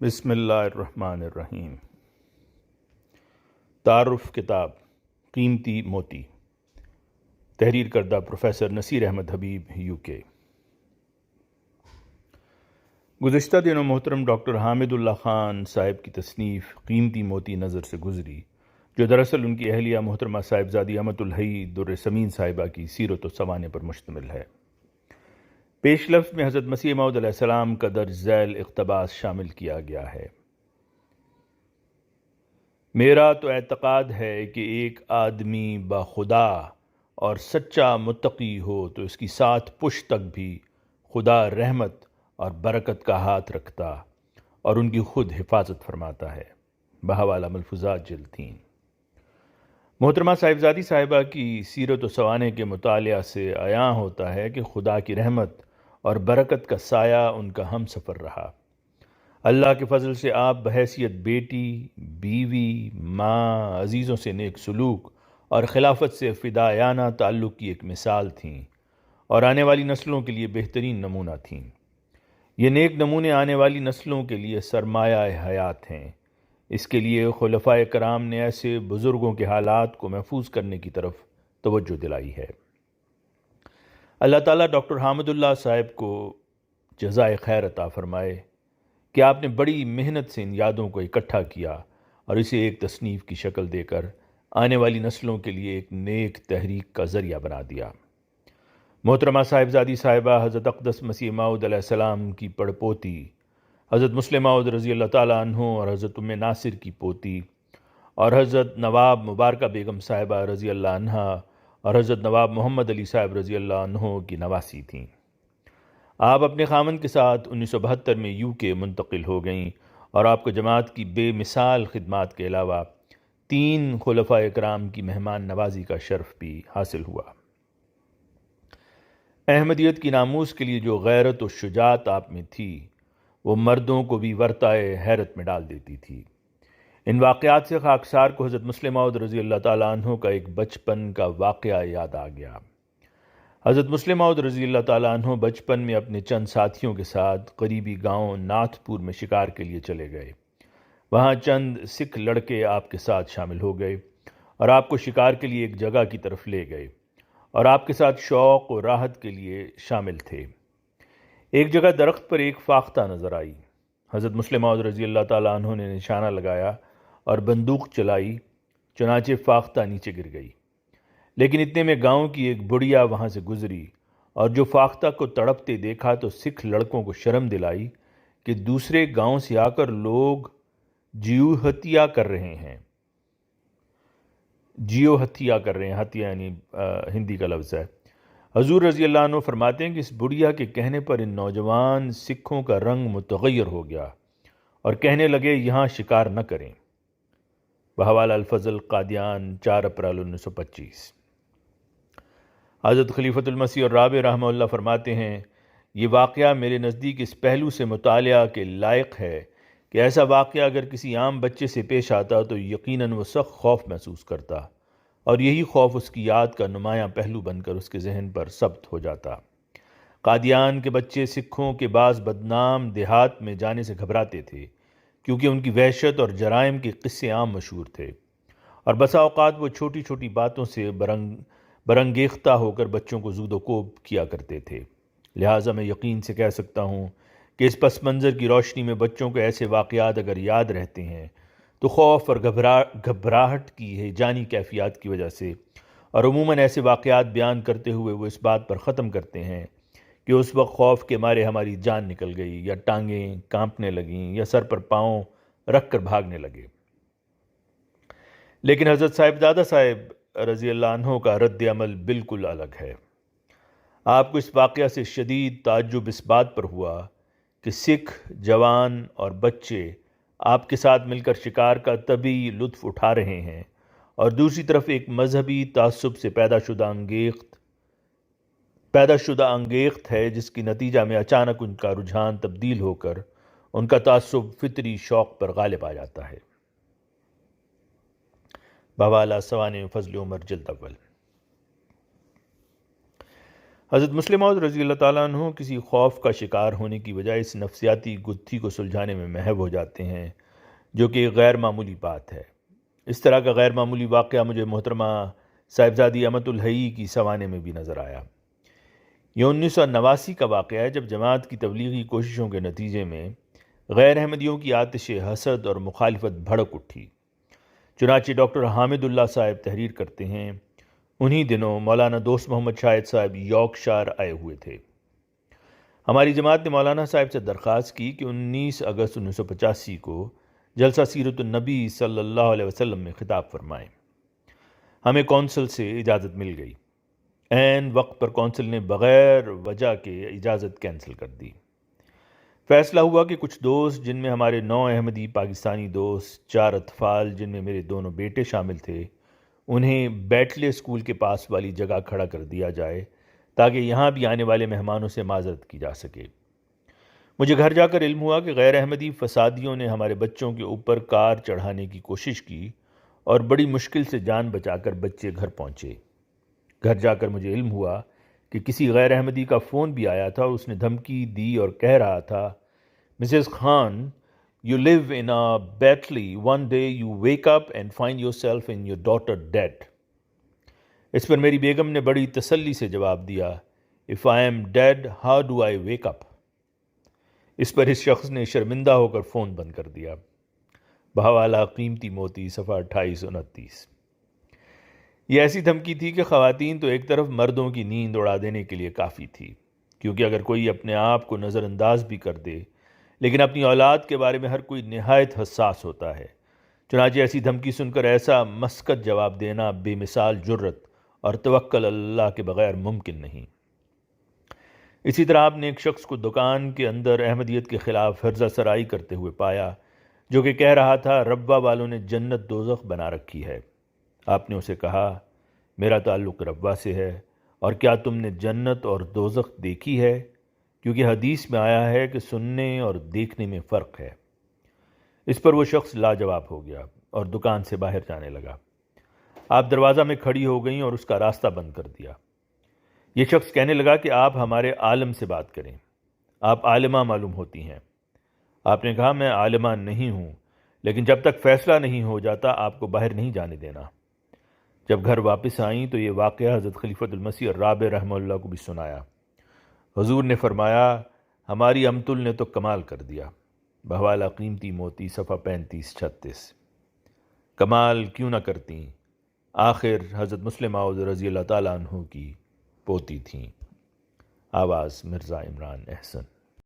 بسم اللہ الرحمن الرحیم۔ تعارف کتاب قیمتی موتی، تحریر کردہ پروفیسر نصیر احمد حبیب UK۔ گزشتہ دنوں محترم ڈاکٹر حامد اللہ خان صاحب کی تصنیف قیمتی موتی نظر سے گزری، جو دراصل ان کی اہلیہ محترمہ صاحبزادی امت الحی در سمین صاحبہ کی سیرت و سوانح پر مشتمل ہے۔ پیش لفظ میں حضرت مسیح موعود علیہ السلام کا درج ذیل اقتباس شامل کیا گیا ہے۔ میرا تو اعتقاد ہے کہ ایک آدمی با خدا اور سچا متقی ہو تو اس کی 7 پشت تک بھی خدا رحمت اور برکت کا ہاتھ رکھتا اور ان کی خود حفاظت فرماتا ہے۔ بحوالہ ملفوظات جلد 3۔ محترمہ صاحبزادی صاحبہ کی سیرت و سوانح کے مطالعہ سے عیاں ہوتا ہے کہ خدا کی رحمت اور برکت کا سایہ ان کا ہم سفر رہا۔ اللہ کے فضل سے آپ بحیثیت بیٹی، بیوی، ماں، عزیزوں سے نیک سلوک اور خلافت سے فدائیانہ تعلق کی ایک مثال تھیں اور آنے والی نسلوں کے لیے بہترین نمونہ تھیں۔ یہ نیک نمونے آنے والی نسلوں کے لیے سرمایہ حیات ہیں۔ اس کے لیے خلفائے کرام نے ایسے بزرگوں کے حالات کو محفوظ کرنے کی طرف توجہ دلائی ہے۔ اللہ تعالیٰ ڈاکٹر حامد اللہ صاحب کو جزائے خیر عطا فرمائے کہ آپ نے بڑی محنت سے ان یادوں کو اکٹھا کیا اور اسے ایک تصنیف کی شکل دے کر آنے والی نسلوں کے لیے ایک نیک تحریک کا ذریعہ بنا دیا۔ محترمہ صاحبزادی صاحبہ حضرت اقدس مسیح موعود علیہ السلام کی پڑپوتی، حضرت مسلم موعود رضی اللہ تعالیٰ عنہ اور حضرت ام ناصر کی پوتی، اور حضرت نواب مبارکہ بیگم صاحبہ رضی اللہ عنہا اور حضرت نواب محمد علی صاحب رضی اللہ عنہ کی نواسی تھیں۔ آپ اپنے خامن کے ساتھ 1972 میں UK منتقل ہو گئیں اور آپ کو جماعت کی بے مثال خدمات کے علاوہ 3 خلفائے کرام کی مہمان نوازی کا شرف بھی حاصل ہوا۔ احمدیت کی ناموس کے لیے جو غیرت و شجاعت آپ میں تھی، وہ مردوں کو بھی ورطۂ حیرت میں ڈال دیتی تھی۔ ان واقعات سے خاکسار کو حضرت مسلم موعود رضی اللہ تعالیٰ عنہ کا ایک بچپن کا واقعہ یاد آ گیا۔ حضرت مسلم موعود رضی اللہ تعالیٰ عنہ بچپن میں اپنے چند ساتھیوں کے ساتھ قریبی گاؤں ناتھ پور میں شکار کے لیے چلے گئے۔ وہاں چند سکھ لڑکے آپ کے ساتھ شامل ہو گئے اور آپ کو شکار کے لیے ایک جگہ کی طرف لے گئے اور آپ کے ساتھ شوق و راحت کے لیے شامل تھے۔ ایک جگہ درخت پر ایک فاختہ نظر آئی۔ حضرت مسلم موعود رضی اللہ تعالیٰ عنہ نے نشانہ لگایا اور بندوق چلائی، چنانچہ فاختہ نیچے گر گئی۔ لیکن اتنے میں گاؤں کی ایک بڑھیا وہاں سے گزری اور جو فاختہ کو تڑپتے دیکھا تو سکھ لڑکوں کو شرم دلائی کہ دوسرے گاؤں سے آ کر لوگ جیو ہتیا کر رہے ہیں۔ جیو ہتیا کر رہے ہیں، ہتیا یعنی ہندی کا لفظ ہے۔ حضور رضی اللہ عنہ فرماتے ہیں کہ اس بڑھیا کے کہنے پر ان نوجوان سکھوں کا رنگ متغیر ہو گیا اور کہنے لگے یہاں شکار نہ کریں۔ بحوالہ الفضل قادیان 4 اپریل 1925۔ حضرت خلیفۃ المسیح الرابع رحمہ اللہ فرماتے ہیں، یہ واقعہ میرے نزدیک اس پہلو سے مطالعہ کے لائق ہے کہ ایسا واقعہ اگر کسی عام بچے سے پیش آتا تو یقیناً وہ سخت خوف محسوس کرتا اور یہی خوف اس کی یاد کا نمایاں پہلو بن کر اس کے ذہن پر ثبت ہو جاتا۔ قادیان کے بچے سکھوں کے بعض بدنام دیہات میں جانے سے گھبراتے تھے کیونکہ ان کی وحشت اور جرائم کے قصے عام مشہور تھے، اور بسا اوقات وہ چھوٹی چھوٹی باتوں سے برانگیختہ ہو کر بچوں کو زود و کوب کیا کرتے تھے۔ لہٰذا میں یقین سے کہہ سکتا ہوں کہ اس پس منظر کی روشنی میں بچوں کو ایسے واقعات اگر یاد رہتے ہیں تو خوف اور گھبراہٹ کی ہیجانی کیفیات کی وجہ سے، اور عموماً ایسے واقعات بیان کرتے ہوئے وہ اس بات پر ختم کرتے ہیں کہ اس وقت خوف کے مارے ہماری جان نکل گئی، یا ٹانگیں کانپنے لگیں، یا سر پر پاؤں رکھ کر بھاگنے لگے۔ لیکن حضرت صاحبزادہ صاحب رضی اللہ عنہ کا رد عمل بالکل الگ ہے۔ آپ کو اس واقعہ سے شدید تعجب اس بات پر ہوا کہ سکھ جوان اور بچے آپ کے ساتھ مل کر شکار کا طبی لطف اٹھا رہے ہیں، اور دوسری طرف ایک مذہبی تعصب سے پیدا شدہ انگیخت ہے جس کی نتیجہ میں اچانک ان کا رجحان تبدیل ہو کر ان کا تعصب فطری شوق پر غالب آ جاتا ہے۔ بحوالہ سوانح فضل عمر جلد اول۔ حضرت مسلم موعود رضی اللہ تعالیٰ عنہ کسی خوف کا شکار ہونے کی بجائے اس نفسیاتی گتھی کو سلجھانے میں محو ہو جاتے ہیں، جو کہ ایک غیر معمولی بات ہے۔ اس طرح کا غیر معمولی واقعہ مجھے محترمہ صاحبزادی امت الحی کی سوانے میں بھی نظر آیا۔ یہ 1989 کا واقعہ ہے، جب جماعت کی تبلیغی کوششوں کے نتیجے میں غیر احمدیوں کی آتش حسد اور مخالفت بھڑک اٹھی۔ چنانچہ ڈاکٹر حامد اللہ صاحب تحریر کرتے ہیں، انہی دنوں مولانا دوست محمد شاہد صاحب یارکشائر آئے ہوئے تھے۔ ہماری جماعت نے مولانا صاحب سے درخواست کی کہ 19 اگست 1985 کو جلسہ سیرت النبی صلی اللہ علیہ وسلم میں خطاب فرمائیں۔ ہمیں کونسل سے اجازت مل گئی۔ عین وقت پر کونسل نے بغیر وجہ کے اجازت کینسل کر دی۔ فیصلہ ہوا کہ کچھ دوست، جن میں ہمارے 9 احمدی پاکستانی دوست، 4 اطفال جن میں میرے 2 بیٹے شامل تھے، انہیں بیٹلے اسکول کے پاس والی جگہ کھڑا کر دیا جائے تاکہ یہاں بھی آنے والے مہمانوں سے معذرت کی جا سکے۔ مجھے گھر جا کر علم ہوا کہ غیر احمدی فسادیوں نے ہمارے بچوں کے اوپر کار چڑھانے کی کوشش کی اور بڑی مشکل سے جان بچا کر بچے گھر پہنچے۔ گھر جا کر مجھے علم ہوا کہ کسی غیر احمدی کا فون بھی آیا تھا اور اس نے دھمکی دی اور کہہ رہا تھا، Mrs Khan, you live in a Batley. One day you wake up and find yourself and your daughter dead. اس پر میری بیگم نے بڑی تسلی سے جواب دیا، if I am dead, how do I wake up؟ اس پر اس شخص نے شرمندہ ہو کر فون بند کر دیا۔ بحوالہ قیمتی موتی، صفحہ 2829۔ یہ ایسی دھمکی تھی کہ خواتین تو ایک طرف مردوں کی نیند اڑا دینے کے لیے کافی تھی، کیونکہ اگر کوئی اپنے آپ کو نظر انداز بھی کر دے لیکن اپنی اولاد کے بارے میں ہر کوئی نہایت حساس ہوتا ہے۔ چنانچہ ایسی دھمکی سن کر ایسا مسکت جواب دینا بے مثال جرت اور توکل اللہ کے بغیر ممکن نہیں۔ اسی طرح آپ نے ایک شخص کو دکان کے اندر احمدیت کے خلاف حرزہ سرائی کرتے ہوئے پایا، جو کہ کہہ رہا تھا ربوہ والوں نے جنت دوزخ بنا رکھی ہے۔ آپ نے اسے کہا، میرا تعلق ربوہ سے ہے، اور کیا تم نے جنت اور دوزخ دیکھی ہے؟ کیونکہ حدیث میں آیا ہے کہ سننے اور دیکھنے میں فرق ہے۔ اس پر وہ شخص لاجواب ہو گیا اور دکان سے باہر جانے لگا۔ آپ دروازہ میں کھڑی ہو گئیں اور اس کا راستہ بند کر دیا۔ یہ شخص کہنے لگا کہ آپ ہمارے عالم سے بات کریں، آپ عالمہ معلوم ہوتی ہیں۔ آپ نے کہا، میں عالمہ نہیں ہوں، لیکن جب تک فیصلہ نہیں ہو جاتا آپ کو باہر نہیں جانے دینا۔ جب گھر واپس آئیں تو یہ واقعہ حضرت خلیفۃ المسیح الرابع رحمہ اللہ کو بھی سنایا۔ حضور نے فرمایا، ہماری امتل نے تو کمال کر دیا۔ بحوالہ قیمتی موتی، صفحہ 3536۔ کمال کیوں نہ کرتیں، آخر حضرت مسلم موعود رضی اللہ تعالیٰ عنہ کی پوتی تھیں۔ آواز مرزا عمران احسن۔